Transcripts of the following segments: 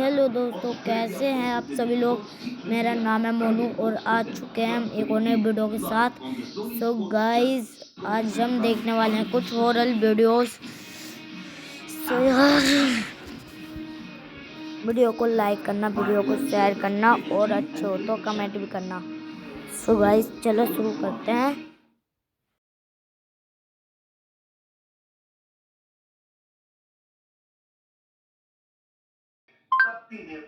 Hello दोस्तों, कैसे हैं आप सभी लोग। मेरा नाम है मोनू और आ चुके हैं हम एक और नए वीडियो के साथ। सो गाइस, आज हम देखने वाले हैं कुछ हॉरर वीडियोस। सो यार, वीडियो को लाइक करना, वीडियो को शेयर करना और अच्छे हो तो कमेंट भी करना। सो गाइस, चलो शुरू करते हैं।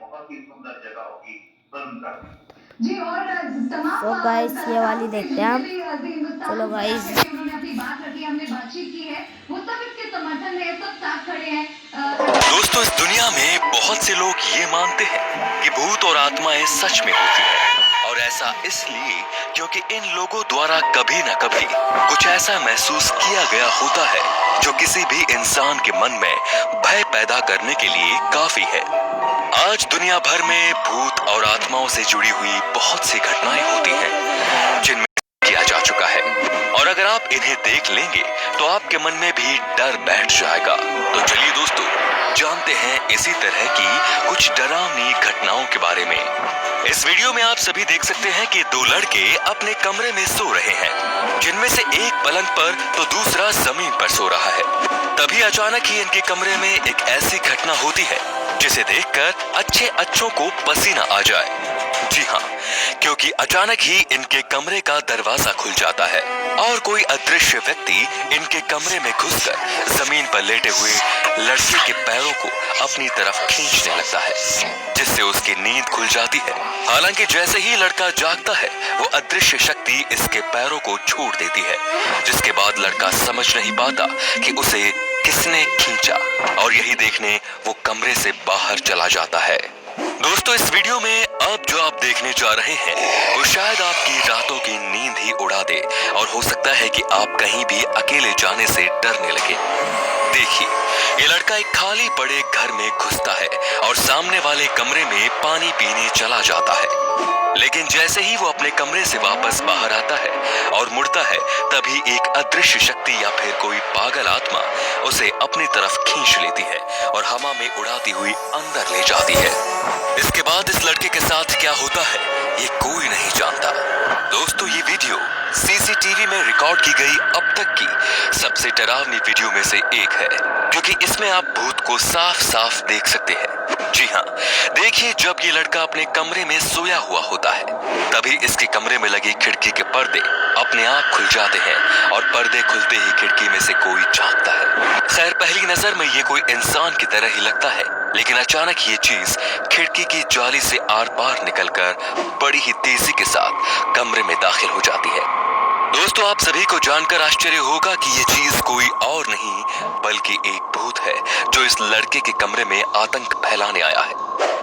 बहुत ही सुंदर जगह होगी फिल्म का। जी, और तमाम सो गाइस, ये वाली देखते हैं हम। चलो गाइस, उन्होंने अपनी बात रखी, हमने बातचीत की है, वो सब इसके समर्थन में सब साथ खड़े हैं। दोस्तों, इस दुनिया में बहुत से लोग ये मानते हैं कि भूत और आत्माएं सच में होती हैं, और ऐसा इसलिए क्योंकि इन लोगों द्वारा कभी न कभी कुछ ऐसा महसूस किया गया होता है जो किसी भी इंसान के मन में भय पैदा करने के लिए काफी है। आज दुनिया भर में भूत और आत्माओं से जुड़ी हुई बहुत सी घटनाएं होती हैं जिनमें किया जा चुका है, और अगर आप इन्हें देख लेंगे तो आपके मन में भी डर बैठ जाएगा। तो चलिए दोस्तों, जानते हैं इसी तरह की कुछ डरावनी घटनाओं के बारे में। इस वीडियो में आप सभी देख सकते हैं कि दो लड़के अपने कमरे में सो रहे हैं, जिनमें से एक पलंग पर तो दूसरा जमीन पर सो रहा है। तभी अचानक ही इनके कमरे में एक ऐसी घटना होती है जिसे देखकर अच्छों को पसीना आ जाए। जी हाँ, क्योंकि अचानक ही इनके कमरे का दरवाजा खुल जाता है और कोई अदृश्य व्यक्ति इनके कमरे में घुसकर जमीन पर लेटे हुए लड़के के पैरों को अपनी तरफ खींचने लगता है, जिससे उसकी नींद खुल जाती है। हालांकि जैसे ही लड़का जागता है, वो अदृश्य शक्ति इसके पैरों को छोड़ देती है, जिसके बाद लड़का समझ नहीं पाता कि उसे किसने खींचा, और यही देखने वो कमरे से बाहर चला जाता है। दोस्तों, इस वीडियो में अब जो आप देखने जा रहे हैं वो शायद आपकी रातों की नींद ही उड़ा दे, और हो सकता है कि आप कहीं भी अकेले जाने से डरने लगे। देखिए, ये लड़का एक खाली पड़े घर में घुसता है और सामने वाले कमरे में पानी पीने चला जाता है, लेकिन जैसे ही वो अपने कमरे से वापस बाहर आता है और मुड़ता है, तभी एक अदृश्य शक्ति या फिर कोई पागल आत्मा उसे अपनी तरफ खींच लेती है और हवा में उड़ाती हुई अंदर ले जाती है। इसके बाद इस लड़के के साथ क्या होता है, ये कोई नहीं जानता। दोस्तों, ये वीडियो सीसीटीवी में रिकॉर्ड की गई अब तक की सबसे डरावनी वीडियो में से एक है, क्योंकि इसमें आप भूत को साफ साफ देख सकते हैं। जी हाँ, देखिए, जब ये लड़का अपने कमरे में सोया हुआ होता है, तभी इसके कमरे में लगी खिड़की के पर्दे अपने आप खुल जाते हैं, और पर्दे खुलते ही खिड़की में से कोई झांकता है। खैर, पहली नजर में ये कोई इंसान की तरह ही लगता है, लेकिन अचानक ये चीज खिड़की की जाली से आर पार निकलकर बड़ी ही तेजी के साथ कमरे में दाखिल हो जाती है। दोस्तों, आप सभी को जानकर आश्चर्य होगा कि ये चीज कोई और नहीं बल्कि एक भूत है जो इस लड़के के कमरे में आतंक फैलाने आया है।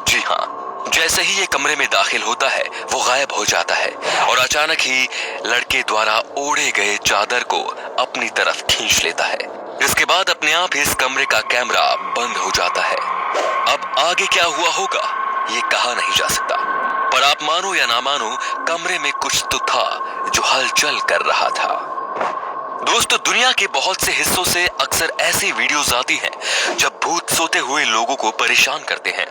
जी हाँ, जैसे ही ये कमरे में दाखिल होता है, वो गायब हो जाता है और अचानक ही लड़के द्वारा ओढ़े गए चादर को अपनी तरफ खींच लेता है। इसके बाद अपने आप ही इस कमरे का कैमरा बंद हो जाता है। अब आगे क्या हुआ होगा ये कहा नहीं जा सकता, पर आप मानो या ना मानो, कमरे में कुछ तो था जो हलचल कर रहा था। दोस्तों, दुनिया के बहुत से हिस्सों से अक्सर ऐसी वीडियोस आती हैं जब भूत सोते हुए लोगों को परेशान करते हैं,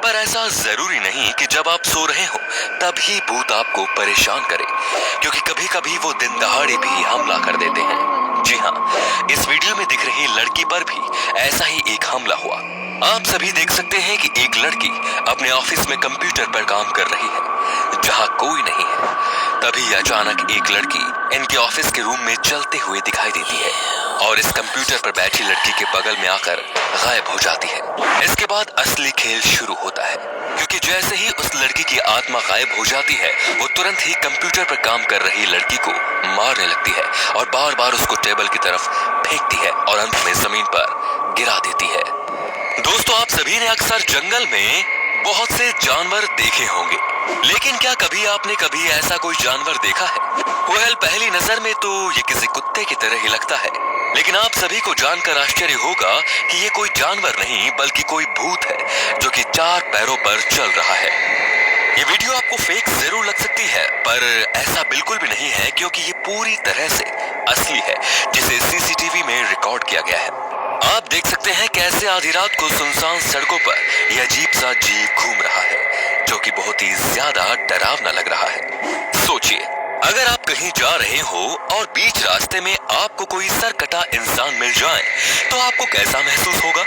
पर ऐसा जरूरी नहीं कि जब आप सो रहे हो तभी भूत आपको परेशान करे, क्योंकि कभी कभी वो दिन दहाड़े भी हमला कर देते हैं। जी हाँ, इस वीडियो में दिख रही लड़की पर भी ऐसा ही एक हमला हुआ। आप सभी देख सकते हैं कि एक लड़की अपने ऑफिस में कंप्यूटर पर काम कर रही है जहां कोई नहीं है। तभी अचानक एक लड़की इनके ऑफिस के रूम में चलते हुए दिखाई देती है और इस कंप्यूटर पर बैठी लड़की के बगल में आकर गायब हो जाती है। इसके बाद असली खेल शुरू होता है, क्योंकि जैसे ही उस लड़की की आत्मा गायब हो जाती है, वो तुरंत ही कंप्यूटर पर काम कर रही लड़की को मारने लगती है और बार बार उसको टेबल की तरफ फेंकती है और अंत में जमीन पर गिरा देती है। दोस्तों, आप सभी ने अक्सर जंगल में बहुत से जानवर देखे होंगे, लेकिन क्या कभी आपने कभी ऐसा कोई जानवर देखा है? वेल, पहली नजर में तो ये किसी कुत्ते की तरह ही लगता है, लेकिन आप सभी को जानकर आश्चर्य होगा कि ये कोई जानवर नहीं बल्कि कोई भूत है जो कि 4 पैरों पर चल रहा है। ये वीडियो आपको फेक जरूर लग सकती है, पर ऐसा बिल्कुल भी नहीं है, क्योंकि ये पूरी तरह से असली है, जिसे सीसीटीवी में रिकॉर्ड किया गया है। आप देख सकते हैं कैसे आधी रात को सुनसान सड़कों पर यह अजीब सा जीव घूम रहा है, जो कि बहुत ही ज्यादा डरावना लग रहा है। सोचिए, अगर आप कहीं जा रहे हो और बीच रास्ते में आपको कोई सरकटा इंसान मिल जाए तो आपको कैसा महसूस होगा?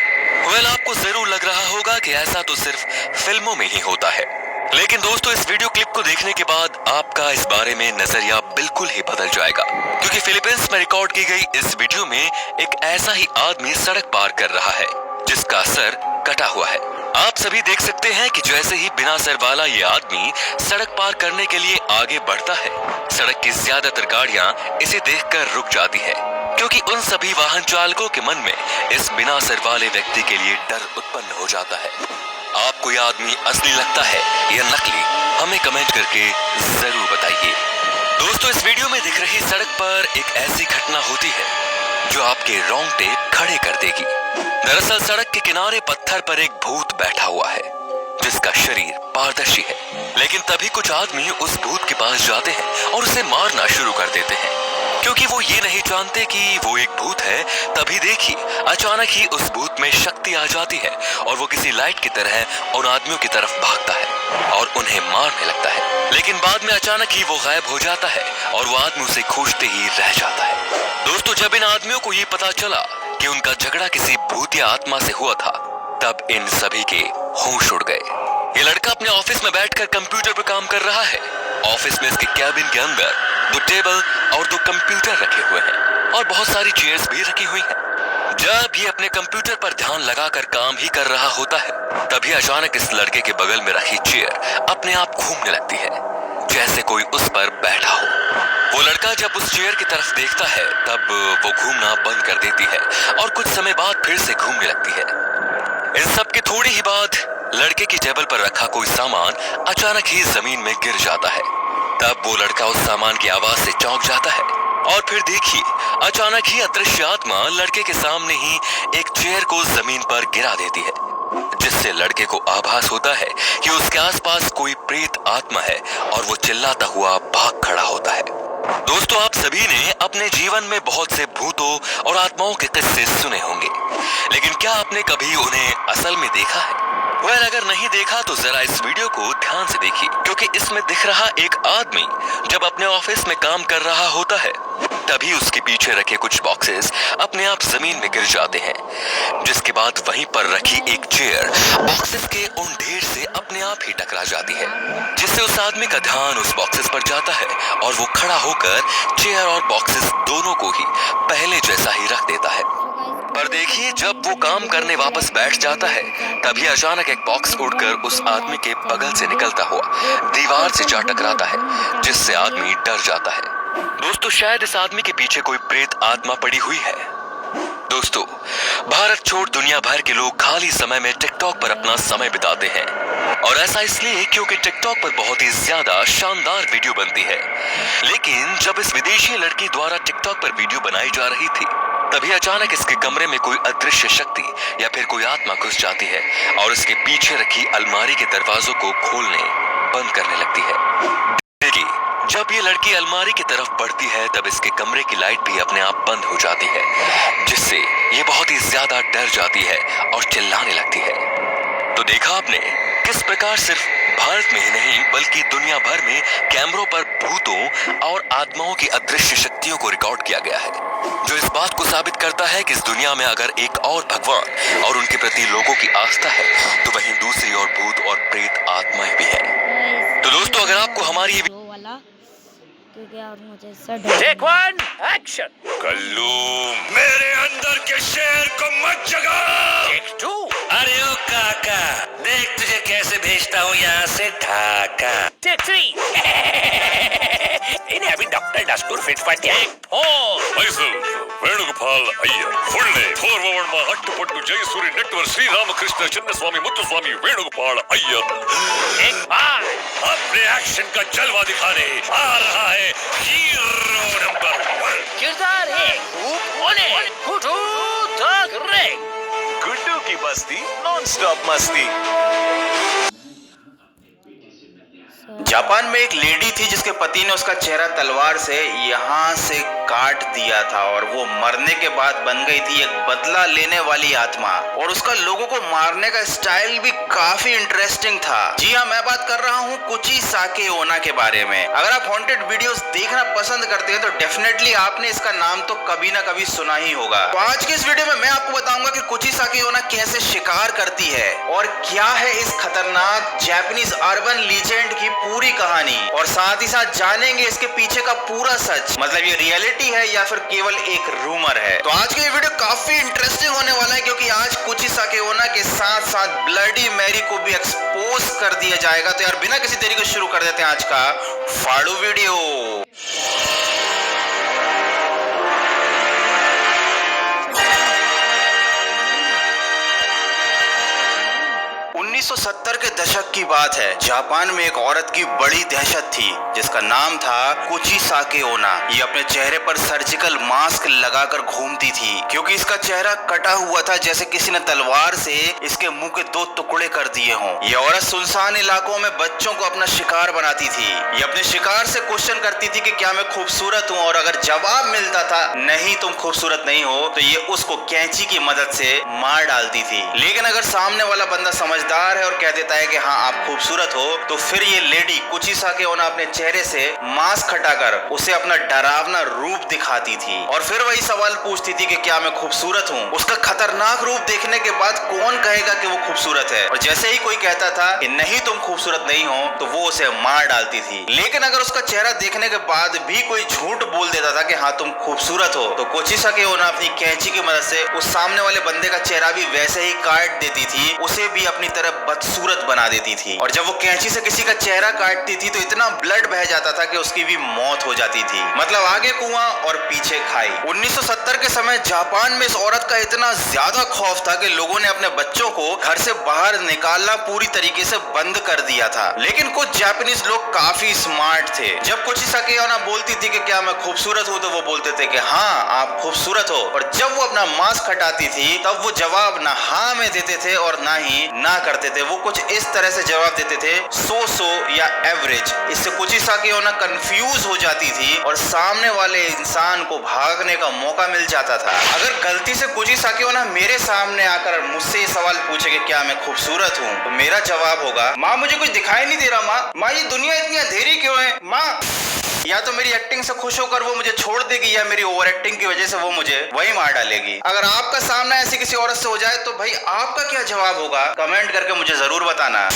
वेल, आपको जरूर लग रहा होगा कि ऐसा तो सिर्फ फिल्मों में ही होता है। लेकिन दोस्तों, इस वीडियो क्लिप को देखने के बाद आपका इस बारे में नजरिया बिल्कुल ही बदल जाएगा, क्योंकि फिलीपींस में रिकॉर्ड की गई इस वीडियो में एक ऐसा ही आदमी सड़क पार कर रहा है जिसका सर कटा हुआ है। आप सभी देख सकते हैं कि जैसे ही बिना सर वाला ये आदमी सड़क पार करने के लिए आगे बढ़ता है, सड़क की ज्यादातर गाड़ियां इसे देखकर रुक जाती है, क्योंकि उन सभी वाहन चालकों के मन में इस बिना सर वाले व्यक्ति के लिए डर उत्पन्न हो जाता है। आपको यह आदमी असली लगता है या नकली? हमें कमेंट करके जरूर बताइए। दोस्तों, इस वीडियो में दिख रही सड़क पर एक ऐसी घटना होती है जो आपके रोंगटे खड़े कर देगी। दरअसल सड़क के किनारे पत्थर पर एक भूत बैठा हुआ है जिसका शरीर पारदर्शी है, लेकिन तभी कुछ आदमी उस भूत के पास जाते हैं और उसे मारना शुरू कर देते हैं, क्योंकि वो ये नहीं जानते कि वो एक भूत है। तभी देखिए, अचानक ही उस भूत में शक्ति आ जाती है और वो किसी लाइट की तरह उन आदमियों की तरफ भागता है और उन्हें मारने लगता है। लेकिन बाद में अचानक ही वो गायब हो जाता है और वो आदमी उसे खोजते ही रह जाता है। दोस्तों, जब इन आदमियों को ये पता चला कि उनका झगड़ा किसी भूत या आत्मा से हुआ था, तब इन सभी के होश उड़ गए। ये लड़का अपने ऑफिस में बैठकर कंप्यूटर पर काम कर रहा है। ऑफिस में इसके कैबिन के अंदर 2 टेबल और 2 कंप्यूटर रखे हुए हैं और बहुत सारी चेयर्स भी रखी हुई हैं। जब ये अपने कंप्यूटर पर ध्यान लगाकर काम ही कर रहा होता है, तभी अचानक इस लड़के के बगल में रखी चेयर अपने आप घूमने लगती है, जैसे कोई उस पर बैठा हो। वो लड़का जब उस चेयर की तरफ देखता है, तब वो घूमना बंद कर देती है और कुछ समय बाद फिर से घूमने लगती है। इन सब के थोड़ी ही बाद लड़के की टेबल पर रखा कोई सामान अचानक ही जमीन में गिर जाता है। तब वो लड़का उस सामान की आवाज से चौंक जाता है और फिर देखिए, अचानक ही अदृश्य आत्मा लड़के के सामने ही एक चेयर को जमीन पर गिरा देती है, जिससे लड़के को आभास होता है कि उसके आसपास कोई प्रेत आत्मा है और वो चिल्लाता हुआ भाग खड़ा होता है। दोस्तों, आप सभी ने अपने जीवन में बहुत से भूतों और आत्माओं के किस्से सुने होंगे, लेकिन क्या आपने कभी उन्हें असल में देखा है? वेल, अगर नहीं देखा तो जरा इस वीडियो को ध्यान से देखिए, क्योंकि इसमें दिख रहा एक आदमी जब अपने ऑफिस में काम कर रहा होता है, तभी उसके पीछे रखे कुछ बॉक्सेस अपने आप जमीन में गिर जाते हैं, जिसके बाद वहीं पर रखी एक चेयर बॉक्सेस के उन ढेर से अपने आप ही टकरा जाती है, जिससे उस आदमी का ध्यान उस बॉक्सेस पर जाता है और वो खड़ा होकर चेयर और बॉक्सेस दोनों को ही पहले जैसा ही रख देता है। पर देखिए, जब वो काम करने वापस बैठ जाता है, तभी अचानक एक बॉक्स उड़कर उस आदमी के बगल से निकलता हुआ दीवार से जा टकराता है, जिससे आदमी डर जाता है। दोस्तों, शायद इस आदमी के पीछे कोई प्रेत आत्मा पड़ी हुई है। दोस्तों, भारत छोड़ दुनिया भर के लोग खाली समय में टिकटॉक पर अपना समय बिताते हैं, और ऐसा इसलिए क्योंकि टिकटॉक पर बहुत ही ज्यादा शानदार वीडियो बनती है। लेकिन जब इस विदेशी लड़की द्वारा टिकटॉक पर वीडियो बनाई जा रही थी, तभी अचानक इसके कमरे में कोई अदृश्य शक्ति या फिर कोई आत्मा घुस जाती है और इसके पीछे रखी अलमारी के दरवाजों को खोलने बंद करने लगती है। देखिए, जब ये लड़की अलमारी की तरफ बढ़ती है, तब इसके कमरे की लाइट भी अपने आप बंद हो जाती है, जिससे ये बहुत ही ज्यादा डर जाती है और चिल्लाने लगती है। तो देखा आपने किस प्रकार सिर्फ भारत में ही नहीं बल्कि दुनिया भर में कैमरों पर भूतों और आत्माओं की अदृश्य शक्तियों को रिकॉर्ड किया गया है, जो इस बात को साबित करता है कि इस दुनिया में अगर एक और भगवान और उनके प्रति लोगों की आस्था है, तो वहीं दूसरी ओर भूत और प्रेत आत्माएं भी हैं। तो दोस्तों, अगर आपको हमारी ये क्योंकि यार मुझे सर टेक 1 एक्शन। कल्लू, मेरे अंदर के शेर को मत जगा। टेक 2 अरे ओ काका, देख तुझे कैसे भेजता हूँ यहाँ से ढाका। टेक 3 इन्हें अभी डॉक्टर डस्टूर फिट पर take 4 myself, Venugopal Iyer, full name Purvavarma Attupattu Jayasuri network Sriramakrishna Channaswami Muthuswami Venugopal Iyer. Take 5 अपने एक्शन का जलवा दिखाने आ रहा है हीरो नंबर 1। किरदार 1 गुड्डू द ग्रेट। गुड्डू की बस्ती नॉन स्टॉप मस्ती। जापान में एक लेडी थी जिसके पति ने उसका चेहरा तलवार से यहाँ से काट दिया था और वो मरने के बाद बन गई थी एक बदला लेने वाली आत्मा। और उसका लोगों को मारने का स्टाइल भी काफी इंटरेस्टिंग था। जी हाँ, मैं बात कर रहा हूँ कुची-साके ओना के बारे में। अगर आप हॉन्टेड वीडियोस देखना पसंद करते हैं तो डेफिनेटली आपने इसका नाम तो कभी ना कभी सुना ही होगा। तो आज के इस वीडियो में मैं आपको बताऊंगा कि कुची-साके ओना कैसे शिकार करती है और क्या है इस खतरनाक जापानीज अर्बन लीजेंड की पूरी कहानी, और साथ ही साथ जानेंगे इसके पीछे का पूरा सच, मतलब ये रियलिटी है या फिर केवल एक रूमर है। तो आज की ये वीडियो काफी इंटरेस्टिंग होने वाला है क्योंकि आज कुची-साके ओना के साथ साथ ब्लडी मैरी को भी एक्सपोज कर दिया जाएगा। तो यार बिना किसी देरी को शुरू कर देते हैं आज का फाड़ू वीडियो। 1970 के दशक की बात है। जापान में एक औरत की बड़ी दहशत थी जिसका नाम था कुची-साके ओना। ये अपने चेहरे पर सर्जिकल मास्क लगाकर घूमती थी क्योंकि इसका चेहरा कटा हुआ था जैसे किसी ने तलवार से इसके मुंह के 2 टुकड़े कर दिए हों। ये औरत सुनसान इलाकों में बच्चों को अपना शिकार बनाती थी। ये अपने शिकार से क्वेश्चन करती थी कि क्या मैं खूबसूरत हूँ, और अगर जवाब मिलता था नहीं तुम खूबसूरत नहीं हो तो ये उसको कैंची की मदद से मार डालती थी। लेकिन अगर सामने वाला बंदा समझदार है और कह देता है कि हाँ आप खूबसूरत हो, तो फिर ये लेडी कुची-साके ओना अपने चेहरे से मास्क हटाकर उसे अपना डरावना रूप दिखाती थी और फिर वही सवाल पूछती थी कि क्या मैं खूबसूरत हूँ। उसका खतरनाक रूप देखने के बाद कौन कहेगा कि वो खूबसूरत है, और जैसे ही कोई कहता था कि नहीं तुम खूबसूरत नहीं हो तो वो उसे मार डालती थी। लेकिन अगर उसका चेहरा देखने के बाद भी कोई झूठ बोल देता था कि हाँ तुम खूबसूरत हो, तो कुची-साके ओना अपनी कैंची की मदद से उस सामने वाले बंदे का चेहरा भी वैसे ही काट देती थी, उसे भी अपनी तरह बदसूरत बना देती थी। और जब वो कैंची से किसी का चेहरा काटती थी तो इतना ब्लड बह जाता था कि उसकी भी मौत हो जाती थी। मतलब आगे कुआं और पीछे खाई। 1970 के समय जापान में इस औरत का इतना ज्यादा खौफ था कि लोगों ने अपने बच्चों को घर से बाहर निकालना पूरी तरीके से बंद कर दिया था। लेकिन कुछ जापानीज लोग काफी स्मार्ट थे। जब कुची-साके ओना बोलती थी कि क्या मैं खूबसूरत हूँ तो वो बोलते थे कि हाँ आप खूबसूरत हो, और जब वो अपना मास्क हटाती थी तब वो जवाब ना हाँ में देते थे और ना ही ना करते थे। वो कुछ इस तरह से जवाब देते थे सो या एवरेज। इससे कुची-साके ओना कंफ्यूज हो जाती थी और सामने वाले इंसान को भागने का मौका मिल जाता था। अगर गलती से कुची-साके ओना मेरे सामने आकर मुझसे ये सवाल पूछे कि क्या मैं खूबसूरत हूँ, तो मेरा जवाब होगा माँ मुझे कुछ दिखाई नहीं दे रहा माँ ये दुनिया इतनी अंधेरी क्यों है माँ। या तो मेरी एक्टिंग से खुश होकर वो मुझे छोड़ देगी या मेरी ओवर एक्टिंग की वजह से वो मुझे वही मार डालेगी। अगर आपका सामना ऐसी किसी औरत से हो जाए तो भाई आपका क्या जवाब होगा, कमेंट करके मुझे जरूर बताना।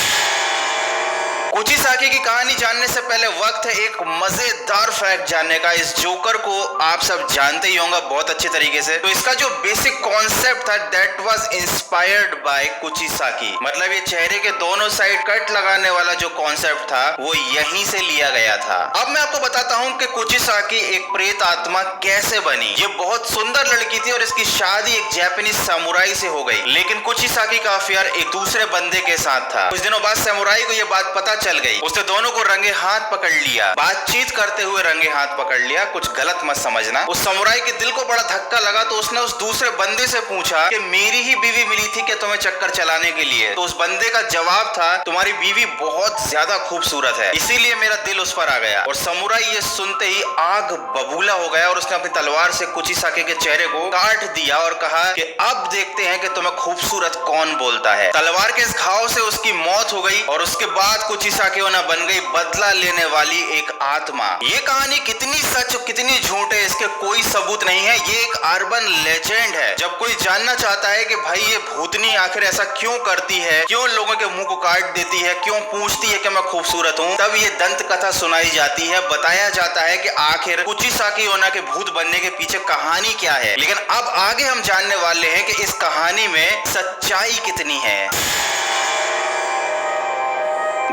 कुची-साके की कहानी जानने से पहले वक्त है एक मजेदार फैक्ट जानने का। इस जोकर को आप सब जानते ही होंगे बहुत अच्छे तरीके से। तो इसका जो बेसिक कॉन्सेप्ट था दैट वाज इंस्पायर्ड बाय कुची-साके। मतलब ये चेहरे के दोनों साइड कट लगाने वाला जो कॉन्सेप्ट था वो यहीं से लिया गया था। अब मैं आपको बताता हूँ कि कुची-साके एक प्रेत आत्मा कैसे बनी। ये बहुत सुंदर लड़की थी और इसकी शादी एक जापानीज समुराई से हो गई, लेकिन कुची-साके का अफेयर एक दूसरे बंदे के साथ था। कुछ दिनों बाद समुराई को ये बात पता चल गई। उसने दोनों को रंगे हाथ पकड़ लिया, बातचीत करते हुए रंगे हाथ पकड़ लिया। कुछ गलत मत समझना। उस समुराई के दिल को बड़ा धक्का लगा तो उसने उस दूसरे बंदे से पूछा कि मेरी ही बीवी मिली थी क्या तुम्हें चक्कर चलाने के लिए। तो उस बंदे का जवाब था तुम्हारी बीवी बहुत ज्यादा खूबसूरत है इसीलिए मेरा दिल उस पर आ गया। और समुराई ये सुनते ही आग बबूला हो गया और उसने अपनी तलवार से कुची-साके के चेहरे को काट दिया और कहा कि अब देखते हैं कि तुम्हें खूबसूरत कौन बोलता है। तलवार के इस घाव से उसकी मौत हो गई और उसके बाद कुची-साके ओना बन गई बदला लेने वाली एक आत्मा। ये कहानी कितनी सच कितनी झूठ है इसके कोई सबूत नहीं है। ये एक अर्बन लेजेंड है। जब कोई जानना चाहता है कि भाई ये भूतनी आखिर ऐसा क्यों करती है, क्यों लोगों के मुंह को काट देती है, क्यों पूछती है कि मैं खूबसूरत हूँ, तब ये दंत कथा सुनाई जाती है। बताया जाता है कि आखिर कुची-साके ओना के भूत बनने के पीछे कहानी क्या है। लेकिन अब आगे हम जानने वाले हैं कि इस कहानी में सच्चाई कितनी है।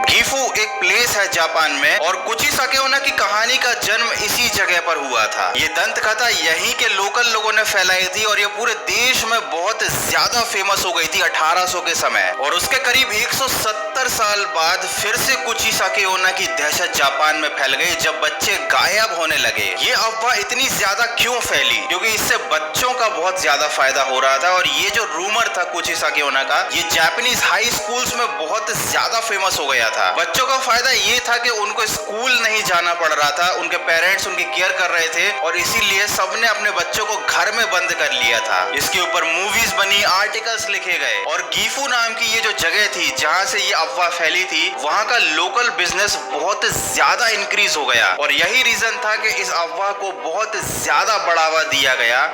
गिफू एक प्लेस है जापान में और कुची-साके ओना की कहानी का जन्म इसी जगह पर हुआ था। ये दंत कथा यहीं के लोकल लोगों ने फैलाई थी और ये पूरे देश में बहुत ज्यादा फेमस हो गई थी 1800 के समय। और उसके करीब 170 साल बाद फिर से कुची-साके ओना की दहशत जापान में फैल गई जब बच्चे गायब होने लगे। ये अफवाह इतनी ज्यादा क्यों फैली, क्योंकि इससे बच्चों का बहुत ज्यादा फायदा हो रहा था। और ये जो रूमर था कुची-साके ओना का, ये जापानीज हाई स्कूल्स में बहुत ज्यादा फेमस हो गया था। बच्चों का फायदा ये था कि उनको स्कूल नहीं जाना पड़ रहा था, उनके पेरेंट्स उनकी केयर कर रहे थे और इसीलिए सबने अपने बच्चों को घर में बंद कर लिया था। इसके ऊपर मूवीज बनी, आर्टिकल्स लिखे गए और गीफू नाम की ये जो जगह थी जहाँ से ये अफवाह फैली थी, वहाँ का लोकल बिजनेस बहुत ज्यादा इंक्रीज हो गया और यही रीजन था कि इस अफवाह को बहुत ज्यादा बढ़ावा दिया गया।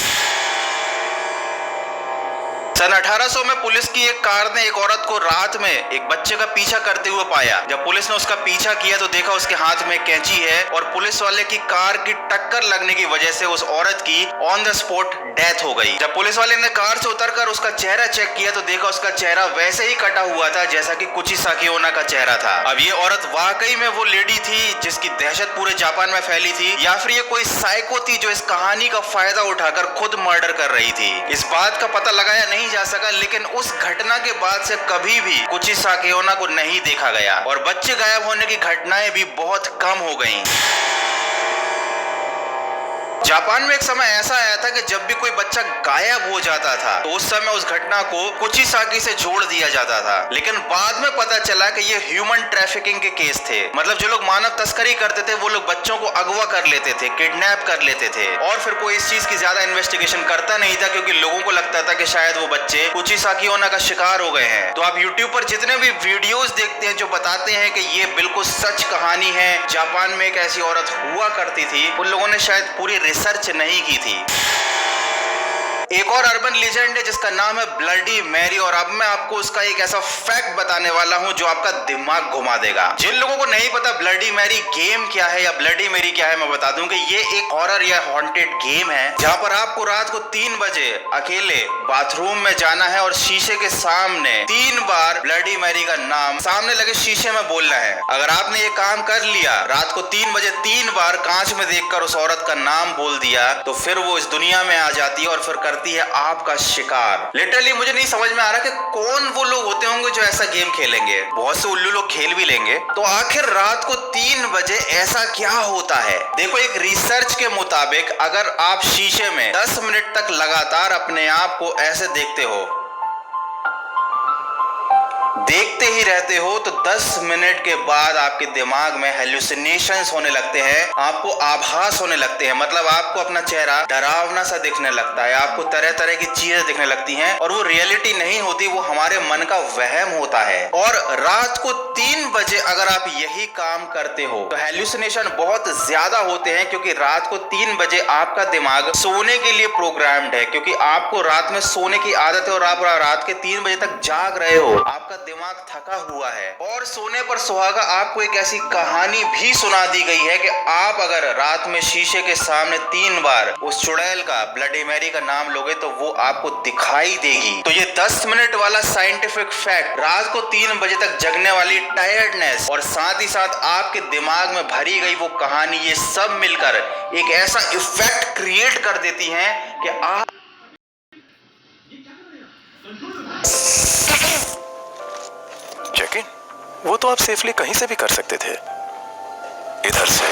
सन 1800 में पुलिस की एक कार ने एक औरत को रात में एक बच्चे का पीछा करते हुए पाया। जब पुलिस ने उसका पीछा किया तो देखा उसके हाथ में कैंची है और पुलिस वाले की कार की टक्कर लगने की वजह से उस औरत की ऑन द स्पॉट डेथ हो गई। जब पुलिस वाले ने कार से उतरकर उसका चेहरा चेक किया तो देखा उसका चेहरा वैसे ही कटा हुआ था जैसा कि कुची साकिओना का चेहरा था। अब ये औरत वाकई में वो लेडी थी जिसकी दहशत पूरे जापान में फैली थी या फिर ये कोई साइको थी जो इस कहानी का फायदा उठाकर खुद मर्डर कर रही थी। इस बात का पता लगाया नहीं जा सका, लेकिन उस घटना के बाद से कभी भी कुची साकिओना को नहीं देखा गया और बच्चे गायब होने की घटनाएं भी बहुत कम हो गईं। जापान में एक समय ऐसा आया था कि जब भी कोई बच्चा गायब हो जाता था तो उस समय उस घटना को कुचिसाकी से जोड़ दिया जाता था, लेकिन बाद में पता चला कि ये ह्यूमन ट्रैफिकिंग के केस थे। मतलब जो लोग मानव तस्करी करते थे वो लोग बच्चों को अगवा कर लेते थे, किडनैप कर लेते थे और फिर कोई इस चीज की ज्यादा इन्वेस्टिगेशन करता नहीं था क्योंकि लोगों को लगता था कि शायद वो बच्चे कुचिसाकिओना का शिकार हो गए हैं। तो आप यूट्यूब पर जितने भी वीडियोस देखते हैं जो बताते हैं कि ये बिल्कुल सच कहानी है, जापान में एक ऐसी औरत हुआ करती थी, उन लोगों ने शायद पूरी रिसर्च नहीं की थी। एक और अर्बन लीजेंड है जिसका नाम है ब्लडी मैरी और अब मैं आपको उसका एक ऐसा फैक्ट बताने वाला हूं जो आपका दिमाग घुमा देगा। जिन लोगों को नहीं पता ब्लडी मैरी गेम क्या है या ब्लडी मैरी क्या है, मैं बता दूं कि ये एक हॉरर या हॉन्टेड गेम है जहां पर आपको रात को 3 बजे अकेले बाथरूम में जाना है और शीशे के सामने 3 बार ब्लडी मैरी का नाम सामने लगे शीशे में बोलना है। अगर आपने ये काम कर लिया, रात को 3 बजे 3 बार कांच में देखकर उस औरत का नाम बोल दिया, तो फिर वो इस दुनिया में आ जाती है और फिर करती है आपका शिकार। लिटरली मुझे नहीं समझ में आ रहा कि कौन वो लोग होते होंगे जो ऐसा गेम खेलेंगे। बहुत से उल्लू लोग खेल भी लेंगे, तो आखिर रात को 3 बजे ऐसा क्या होता है? देखो, एक रिसर्च के मुताबिक अगर आप शीशे में 10 मिनट तक लगातार अपने आप को ऐसे देखते ही रहते हो तो 10 मिनट के बाद आपके दिमाग में हेलुसिनेशंस होने लगते हैं, आपको आभास होने लगते हैं। मतलब आपको अपना चेहरा डरावना सा दिखने लगता है, आपको तरह तरह की चीजें दिखने लगती हैं और वो रियलिटी नहीं होती, वो हमारे मन का वहम होता है। और रात को 3 बजे अगर आप यही काम करते हो तो हेलुसिनेशन बहुत ज्यादा होते हैं क्योंकि रात को 3 बजे आपका दिमाग सोने के लिए प्रोग्राम्ड है, क्योंकि आपको रात में सोने की आदत है और आप रात के 3 बजे तक जाग रहे हो, आपका दिमाग थका हुआ है। और सोने पर सुहागा आपको एक ऐसी कहानी भी सुना दी गई है कि आप अगर रात में शीशे के सामने 3 बार उस चुड़ैल का ब्लडी मैरी का नाम लोगे तो वो आपको दिखाई देगी। तो ये 10 मिनट वाला साइंटिफिक फैक्ट, रात को 3 बजे तक जगने वाली टायर्डनेस और साथ ही साथ आपके दिमाग में भरी गई वो कहानी, ये सब मिलकर एक ऐसा इफेक्ट क्रिएट कर देती हैं कि आप चेक इन वो तो आप सेफली कहीं से भी कर सकते थे, इधर से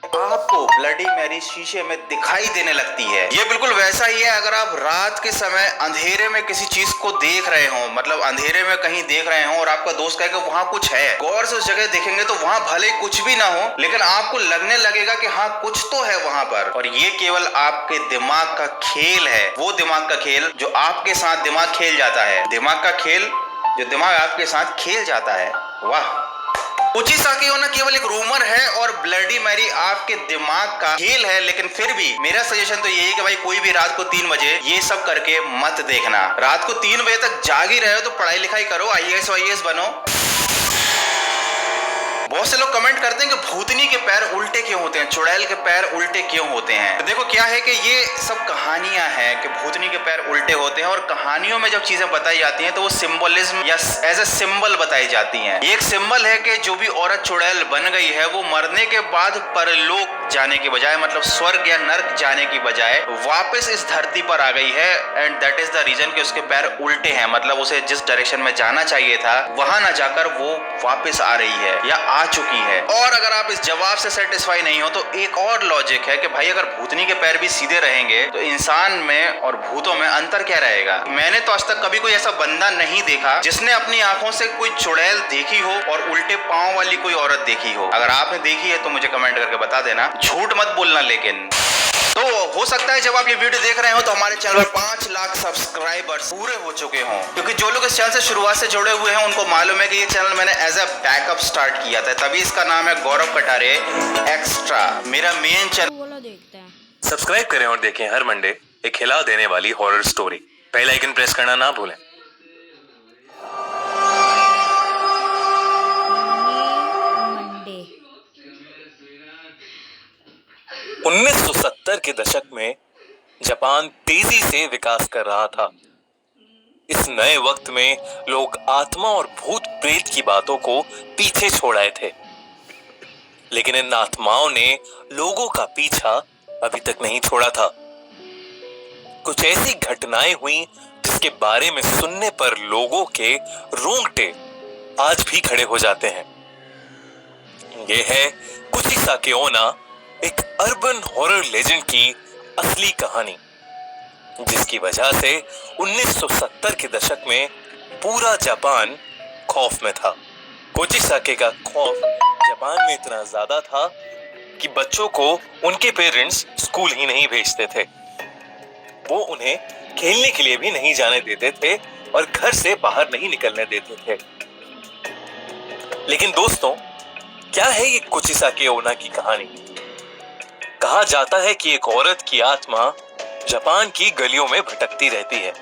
आपको ब्लडी मैरी शीशे में दिखाई देने लगती है। ये बिल्कुल वैसा ही है अगर आप रात के समय अंधेरे में किसी चीज को देख रहे हो, मतलब अंधेरे में कहीं देख रहे हो और आपका दोस्त कहे कि वहां कुछ है, गौर से उस जगह देखेंगे तो वहां भले कुछ भी ना हो लेकिन आपको लगने लगेगा कि हाँ कुछ तो है वहां पर। और ये केवल आपके दिमाग का खेल है, वो दिमाग का खेल जो आपके साथ दिमाग खेल जाता है, दिमाग का खेल जो दिमाग आपके साथ खेल जाता है। वाह, कुचिसाकिओना केवल एक रूमर है और ब्लडी मैरी आपके दिमाग का खेल है, लेकिन फिर भी मेरा सजेशन तो यही है कि भाई कोई भी रात को 3 बजे ये सब करके मत देखना। रात को 3 बजे तक जाग ही रहे हो तो पढ़ाई लिखाई करो, IAS बनो। बहुत से लोग कमेंट करते हैं कि भूतनी के पैर उल्टे क्यों होते हैं, चुड़ैल के पैर उल्टे क्यों होते हैं। तो देखो क्या है कि ये सब कहानियां हैं कि भूतनी के पैर उल्टे होते हैं और कहानियों में जब चीजें बताई जाती हैं तो वो सिंबलिज्म या एज ए सिंबल बताई जाती हैं। एक सिंबल है कि जो भी औरत चुड़ैल बन गई है वो मरने के बाद परलोक जाने की बजाय, मतलब स्वर्ग या नर्क जाने की बजाय वापस इस धरती पर आ गई है and that is the reason कि उसके पैर उल्टे हैं। मतलब उसे जिस डायरेक्शन में जाना चाहिए था वहां ना जाकर वो वापस आ रही है या आ चुकी है। और अगर आप इस जवाब से सेटिस्फाई नहीं हो तो एक और लॉजिक है कि भाई अगर भूतनी के पैर भी सीधे रहेंगे तो इंसान में और भूतों में अंतर क्या रहेगा। मैंने तो आज तक कभी कोई ऐसा बंदा नहीं देखा जिसने अपनी आंखों से कोई चुड़ैल देखी हो और उल्टे पांव वाली कोई औरत देखी हो। अगर आपने देखी है तो मुझे कमेंट करके बता देना, झूठ मत बोलना। लेकिन तो हो सकता है जब आप ये वीडियो देख रहे हो तो हमारे चैनल पर 5 लाख सब्सक्राइबर्स पूरे हो चुके हों, क्योंकि जो लोग इस चैनल से शुरुआत से जुड़े हुए हैं उनको मालूम है कि ये चैनल मैंने एज अ बैकअप स्टार्ट किया था, तभी इसका नाम है गौरव कटारे एक्स्ट्रा। मेरा मेन चैनल बोलो, देखते हैं। सब्सक्राइब करें और देखें हर मंडे एक हिला देने वाली horror story. Bell icon press करना ना भूलें। मंडे 1970 के दशक में जापान तेजी से विकास कर रहा था। इस नए वक्त में लोग आत्मा और भूत प्रेत की बातों को पीछे छोड़ आए थे, लेकिन इन आत्माओं ने लोगों का पीछा अभी तक नहीं छोड़ा था। कुछ ऐसी घटनाएं हुई जिसके बारे में सुनने पर लोगों के रोंगटे आज भी खड़े हो जाते हैं। यह है कुचिसाके ओना, एक अर्बन हॉरर लेजेंड की असली कहानी, जिसकी वजह से 1970 के दशक में पूरा जापान खौफ में था। कुचिसाके का खौफ जापान में इतना ज्यादा था कि बच्चों को उनके पेरेंट्स स्कूल ही नहीं भेजते थे। वो उन्हें खेलने के लिए भी नहीं जाने देते थे और घर से बाहर नहीं निकलने देते थे। लेकिन दोस्तों, क्या है ये कुचिसाके ओना की कहानी? कहा जाता है कि एक औरत की आत्मा जापान की गलियों में भटकती रहती है।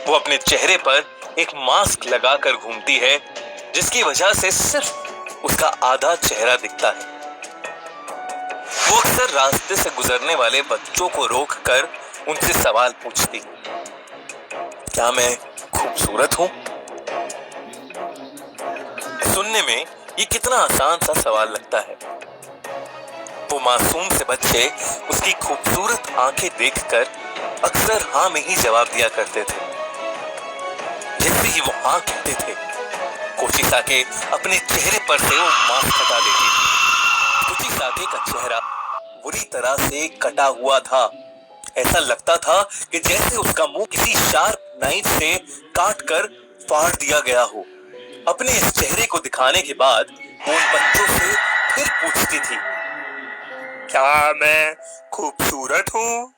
वो अपने चेहरे पर एक मास्क लगाकर घूमती है, जिसकी वजह से सिर्फ उसका आधा चेहरा दिखता है। वो अक्सर रास्ते से गुजरने वाले बच्चों को रोककर उनसे सवाल पूछती, क्या मैं खूबसूरत हूं? सुनने में ये कितना आसान सा सवाल लगता है। वो मासूम से बच्चे उसकी खूबसूरत आंखें देखकर अक्सर हाँ में ही जवाब दिया करते थे। जैसे ही वो हाँ कहते थे, कुचिसाके अपने चेहरे पर से वो मास्क हटा देती थी। कुचिसाके का चेहरा बुरी तरह से कटा हुआ था। ऐसा लगता था कि जैसे उसका मुंह किसी शार्प नाइफ से काटकर फाड़ दिया गया हो। अपने इस चेहरे को दिखाने के बाद वो उन बच्चों से फिर पूछती थी, क्या मैं खूबसूरत हूँ?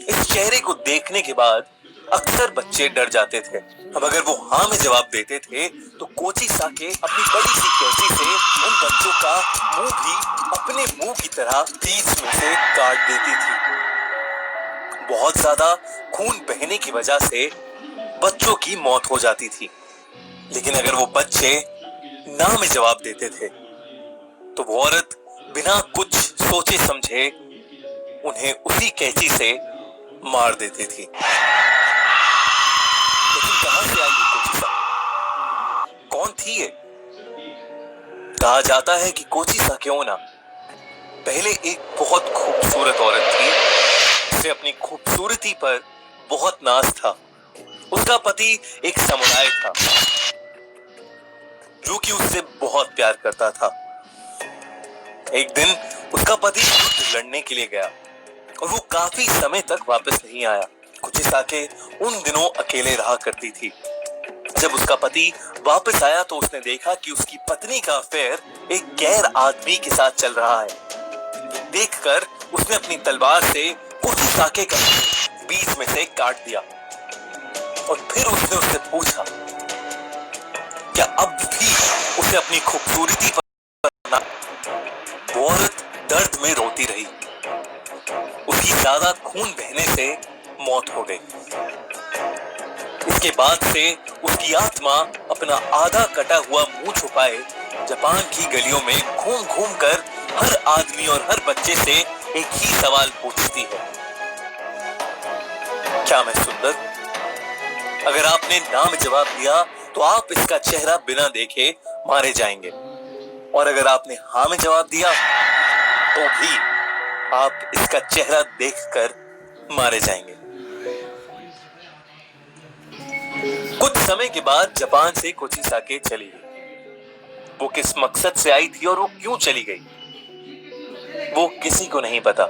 इस चेहरे को देखने के बाद अक्सर बच्चे डर जाते थे। अब अगर वो हाँ में जवाब देते थे तो कुचिसाके अपनी बड़ी सी कैंची से उन बच्चों का मुंह भी अपने मुंह की तरह बीच में से काट देती थी। बहुत ज्यादा खून बहने की वजह से बच्चों की मौत हो जाती थी। लेकिन अगर वो बच्चे ना में जवाब देते थे तो वो औरत बिना कुछ सोचे समझे उन्हें उसी कैंची से मार देती थी। लेकिन कहां से आई ये कुचिसाके? कौन थी ये? कहा जाता है कि कुचिसाके ओना पहले एक बहुत खूबसूरत औरत थी, जिसे अपनी खूबसूरती पर बहुत नाज था। उसका पति एक समुराय था जो कि उससे बहुत प्यार करता था। एक दिन उसका पति युद्ध लड़ने के लिए गया और वो काफी समय तक वापस नहीं आया। कुचिसाके उन दिनों अकेले रहा करती थी। जब उसका पति वापस आया तो उसने देखा कि उसकी पत्नी का अफेयर एक गैर आदमी के साथ चल रहा है। देखकर उसने अपनी तलवार से कुचिसाके का बीच में से काट दिया और फिर उसने उससे पूछा, क्या अब भी उसे अपनी खूबसूरती पर? वो औरत दर्द में रोती रही। उसकी ज्यादा खून बहने से मौत हो गई। इसके बाद से उसकी आत्मा अपना आधा कटा हुआ मुंह छुपाए जापान की गलियों में घूम घूम कर हर आदमी और हर बच्चे से एक ही सवाल पूछती है, क्या मैं सुंदर? अगर आपने ना में जवाब दिया तो आप इसका चेहरा बिना देखे मारे जाएंगे, और अगर आपने हाँ में जवाब दिया तो भी आप इसका चेहरा देखकर मारे जाएंगे। कुछ समय के बाद जापान से कुचिसाके चली गई। वो किस मकसद से आई थी और वो क्यों चली गई, वो किसी को नहीं पता।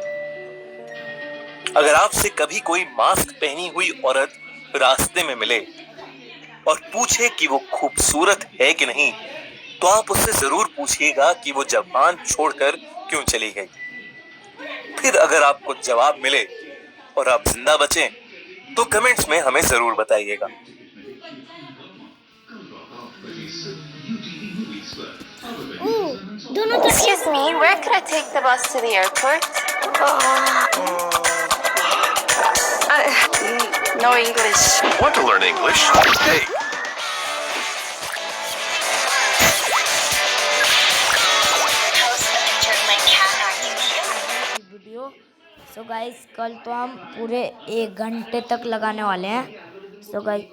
अगर आपसे कभी कोई मास्क पहनी हुई औरत रास्ते में मिले और पूछे कि वो खूबसूरत है कि नहीं, तो आप उससे जरूर पूछिएगा कि वो जापान छोड़कर क्यों चली गई। फिर अगर आपको जवाब मिले और आप जिंदा बचें, तो कमेंट्स में हमें जरूर बताइएगा। दोनों Excuse me, where can I take the bus to the airport? No English. Want to learn English? Hey, video. So guys कल तो हम पूरे 1 घंटे तक लगाने वाले हैं। So guys